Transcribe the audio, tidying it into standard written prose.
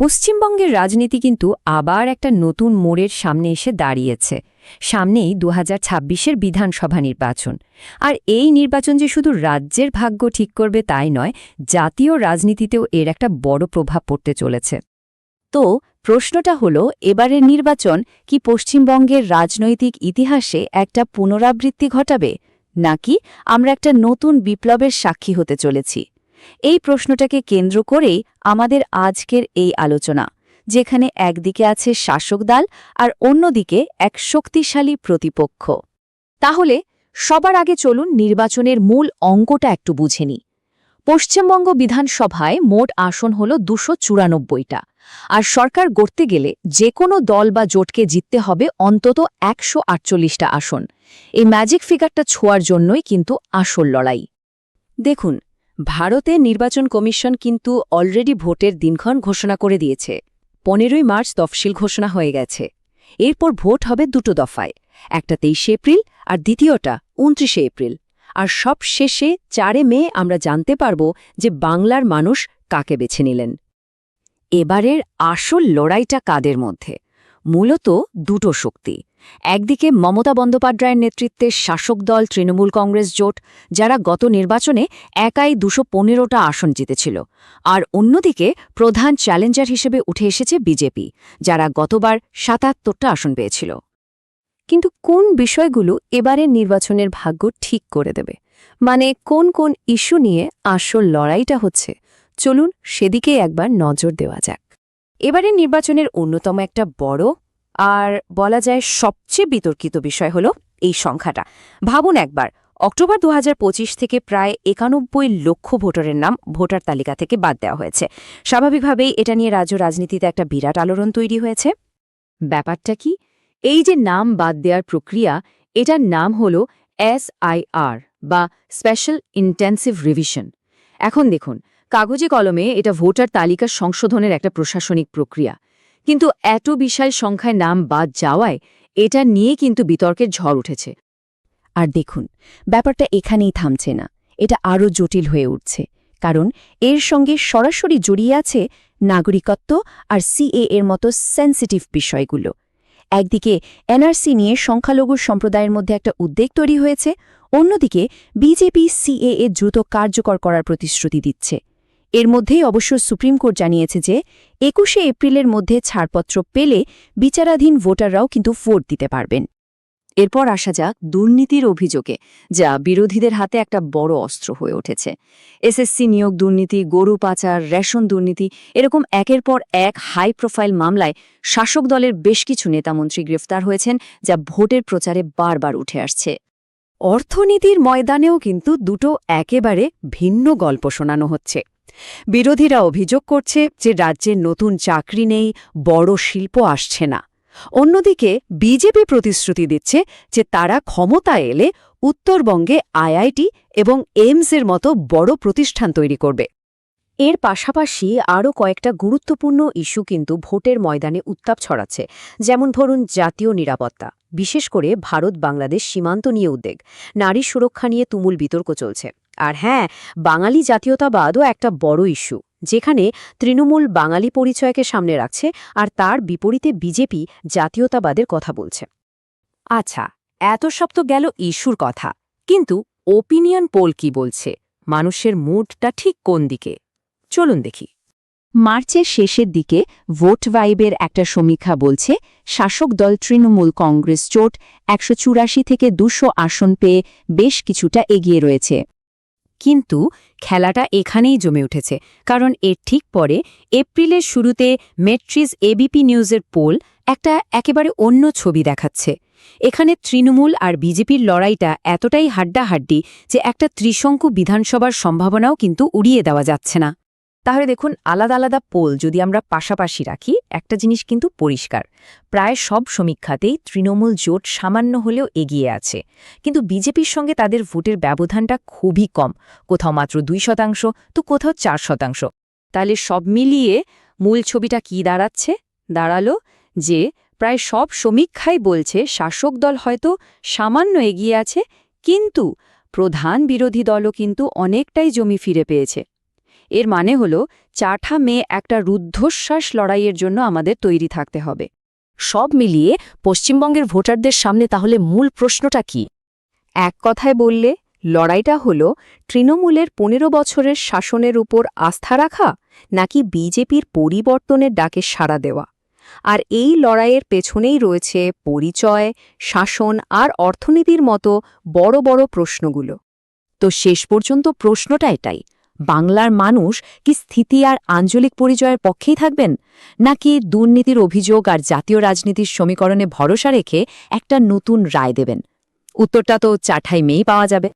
পশ্চিমবঙ্গের রাজনীতি কিন্তু আবার একটা নতুন মোড়ের সামনে এসে দাঁড়িয়েছে। সামনেই ২০২৬-এর বিধানসভা নির্বাচন। আর এই নির্বাচন যে শুধু রাজ্যের ভাগ্য ঠিক করবে তাই নয়, জাতীয় রাজনীতিতেও এর একটা বড় প্রভাব পড়তে চলেছে। তো প্রশ্নটা হলো, এবারের নির্বাচন কি পশ্চিমবঙ্গের রাজনৈতিক ইতিহাসে একটা পুনরাবৃত্তি ঘটাবে, নাকি আমরা একটা নতুন বিপ্লবের সাক্ষী হতে চলেছি? এই প্রশ্নটাকে কেন্দ্র করেই আমাদের আজকের এই আলোচনা, যেখানে একদিকে আছে শাসক দল আর অন্যদিকে এক শক্তিশালী প্রতিপক্ষ। তাহলে সবার আগে চলুন নির্বাচনের মূল অঙ্কটা একটু বুঝে নিই। পশ্চিমবঙ্গ বিধানসভায় মোট আসন হল ২৯৪টা, আর সরকার গড়তে গেলে যে কোনো দল বা জোটকে জিততে হবে অন্তত ১৪৮টা আসন। এই ম্যাজিক ফিগারটা ছোঁয়ার জন্যই কিন্তু আসল লড়াই। দেখুন, ভারতের নির্বাচন কমিশন কিন্তু অলরেডি ভোটের দিনক্ষণ ঘোষণা করে দিয়েছে। ১৫ই মার্চ তফসিল ঘোষণা হয়ে গেছে। এরপর ভোট হবে দুটো দফায়, একটা ২৩শে এপ্রিল আর দ্বিতীয়টা ২৯শে এপ্রিল। আর সব শেষে ৪ মে আমরা জানতে পারব যে বাংলার মানুষ কাকে বেছে নিলেন। এবারের আসল লড়াইটা কাদের মধ্যে? মূলত দুটো শক্তি। একদিকে মমতা বন্দ্যোপাধ্যায়ের নেতৃত্বে শাসক দল তৃণমূল কংগ্রেস জোট, যারা গত নির্বাচনে একাই ২১৫টা আসন জিতেছিল, আর অন্যদিকে প্রধান চ্যালেঞ্জার হিসেবে উঠে এসেছে বিজেপি, যারা গতবার ৭৭টা আসন পেয়েছিল। কিন্তু কোন বিষয়গুলো এবারের নির্বাচনের ভাগ্য ঠিক করে দেবে? মানে কোন কোন ইস্যু নিয়ে আসল লড়াইটা হচ্ছে? চলুন সেদিকে একবার নজর দেওয়া যাক। এবারের নির্বাচনের অন্যতম একটা বড় আর বলা যায় সবচেয়ে বিতর্কিত বিষয় হল এই সংখ্যাটা। ভাবুন একবার, অক্টোবর ২০২৫ থেকে প্রায় ৯১ লক্ষ ভোটারের নাম ভোটার তালিকা থেকে বাদ দেওয়া হয়েছে। স্বাভাবিকভাবেই এটা নিয়ে রাজ্য রাজনীতিতে একটা বিরাট আলোড়ন তৈরি হয়েছে। ব্যাপারটা কি? এই যে নাম বাদ দেওয়ার প্রক্রিয়া, এটার নাম হল SIR বা স্পেশাল ইন্টেন্সিভ রিভিশন। এখন দেখুন, কাগজে কলমে এটা ভোটার তালিকা সংশোধনের একটা প্রশাসনিক প্রক্রিয়া, কিন্তু এত বিশাল সংখ্যায় নাম বাদ যাওয়ায় এটা নিয়ে কিন্তু বিতর্কের ঝড় উঠেছে। আর দেখুন, ব্যাপারটা এখানেই থামছে না, এটা আরও জটিল হয়ে উঠছে। কারণ এর সঙ্গে সরাসরি জড়িয়ে আছে নাগরিকত্ব আর CAA এর মতো সেন্সিটিভ বিষয়গুলো। একদিকে NRC নিয়ে সংখ্যালঘু সম্প্রদায়ের মধ্যে একটা উদ্বেগ তৈরি হয়েছে, অন্যদিকে বিজেপি CAA দ্রুত কার্যকর করার প্রতিশ্রুতি দিচ্ছে। এর মধ্যেই অবশ্য সুপ্রিম কোর্ট জানিয়েছে যে ২১শে এপ্রিলের মধ্যে ছাড়পত্র পেলে বিচারাধীন ভোটাররাও কিন্তু ভোট দিতে পারবেন। এরপর আসা যাক দুর্নীতির অভিযোগে, যা বিরোধীদের হাতে একটা বড় অস্ত্র হয়ে উঠেছে। SSC নিয়োগ দুর্নীতি, গরু পাচার, রেশন দুর্নীতি, এরকম একের পর এক হাই প্রোফাইল মামলায় শাসক দলের বেশ কিছু নেতামন্ত্রী গ্রেফতার হয়েছেন, যা ভোটের প্রচারে বারবার উঠে আসছে। অর্থনীতির ময়দানেও কিন্তু দুটো একেবারে ভিন্ন গল্প শোনানো হচ্ছে। বিরোধীরা অভিযোগ করছে যে রাজ্যে নতুন চাকরি নেই, বড় শিল্প আসছে না। অন্যদিকে বিজেপি প্রতিশ্রুতি দিচ্ছে যে তারা ক্ষমতায় এলে উত্তরবঙ্গে IIT এবং এইমসের মতো বড় প্রতিষ্ঠান তৈরি করবে। এর পাশাপাশি আরও কয়েকটা গুরুত্বপূর্ণ ইস্যু কিন্তু ভোটের ময়দানে উত্তাপ ছড়াচ্ছে, যেমন ধরুন জাতীয় নিরাপত্তা, বিশেষ করে ভারত-বাংলাদেশ সীমান্ত নিয়ে উদ্বেগ, নারী সুরক্ষা নিয়ে তুমুল বিতর্ক চলছে। আর হ্যাঁ, বাঙালি জাতীয়তাবাদও একটা বড় ইস্যু, যেখানে তৃণমূল বাঙালি পরিচয়কে সামনে রাখছে আর তার বিপরীতে বিজেপি জাতীয়তাবাদের কথা বলছে। আচ্ছা, এত সব তো গেল ইস্যুর কথা, কিন্তু ওপিনিয়ন পোল কি বলছে? মানুষের মুডটা ঠিক কোন দিকে? চলুন দেখি। মার্চের শেষের দিকে ভোট ভাইবের একটা সমীক্ষা বলছে শাসক দল তৃণমূল কংগ্রেস জোট ১৮৪ থেকে ২০০ আসন পেয়ে বেশ কিছুটা এগিয়ে রয়েছে। কিন্তু খেলাটা এখানেই জমে উঠেছে, কারণ এর ঠিক পরে এপ্রিলের শুরুতে মেট্রিজ ABP নিউজের পোল একটা একেবারে অন্য ছবি দেখাচ্ছে। এখানে তৃণমূল আর বিজেপির লড়াইটা এতটাই হাড্ডাহাড্ডি যে একটা ত্রিশঙ্কু বিধানসভার সম্ভাবনাও কিন্তু উড়িয়ে দেওয়া যাচ্ছে না। তাহলে দেখুন, আলাদা আলাদা পোল যদি আমরা পাশাপাশি রাখি, একটা জিনিস কিন্তু পরিষ্কার, প্রায় সব সমীক্ষাতেই তৃণমূল জোট সামান্য হলেও এগিয়ে আছে, কিন্তু বিজেপির সঙ্গে তাদের ভোটের ব্যবধানটা খুবই কম, কোথাও মাত্র ২%, তো কোথাও ৪%। তাহলে সব মিলিয়ে মূল ছবিটা কি দাঁড়াচ্ছে? দাঁড়ালো যে প্রায় সব সমীক্ষাই বলছে শাসক দল হয়তো সামান্য এগিয়ে আছে, কিন্তু প্রধান বিরোধী দলও কিন্তু অনেকটাই জমি ফিরে পেয়েছে। এর মানে হলো ৪ঠা মে একটা রুদ্ধশ্বাস লড়াইয়ের জন্য আমাদের তৈরি থাকতে হবে। সব মিলিয়ে পশ্চিমবঙ্গের ভোটারদের সামনে তাহলে মূল প্রশ্নটা কি? এক কথায় বললে লড়াইটা হলো তৃণমূলের ১৫ বছরের শাসনের উপর আস্থা রাখা নাকি বিজেপির পরিবর্তনের ডাকে সাড়া দেওয়া। আর এই লড়াইয়ের পেছনেই রয়েছে পরিচয়, শাসন আর অর্থনীতির মতো বড় বড় প্রশ্নগুলো। তো শেষ পর্যন্ত প্রশ্নটা এটাই, বাংলার মানুষ কি স্থিতি আর আঞ্চলিক পরিচয়ের পক্ষেই থাকবেন, নাকি দুর্নীতির অভিযোগ আর জাতীয় রাজনীতির সমীকরণে ভরসা রেখে একটা নতুন রায় দেবেন? উত্তরটা তো ৪ঠা মেই পাওয়া যাবে।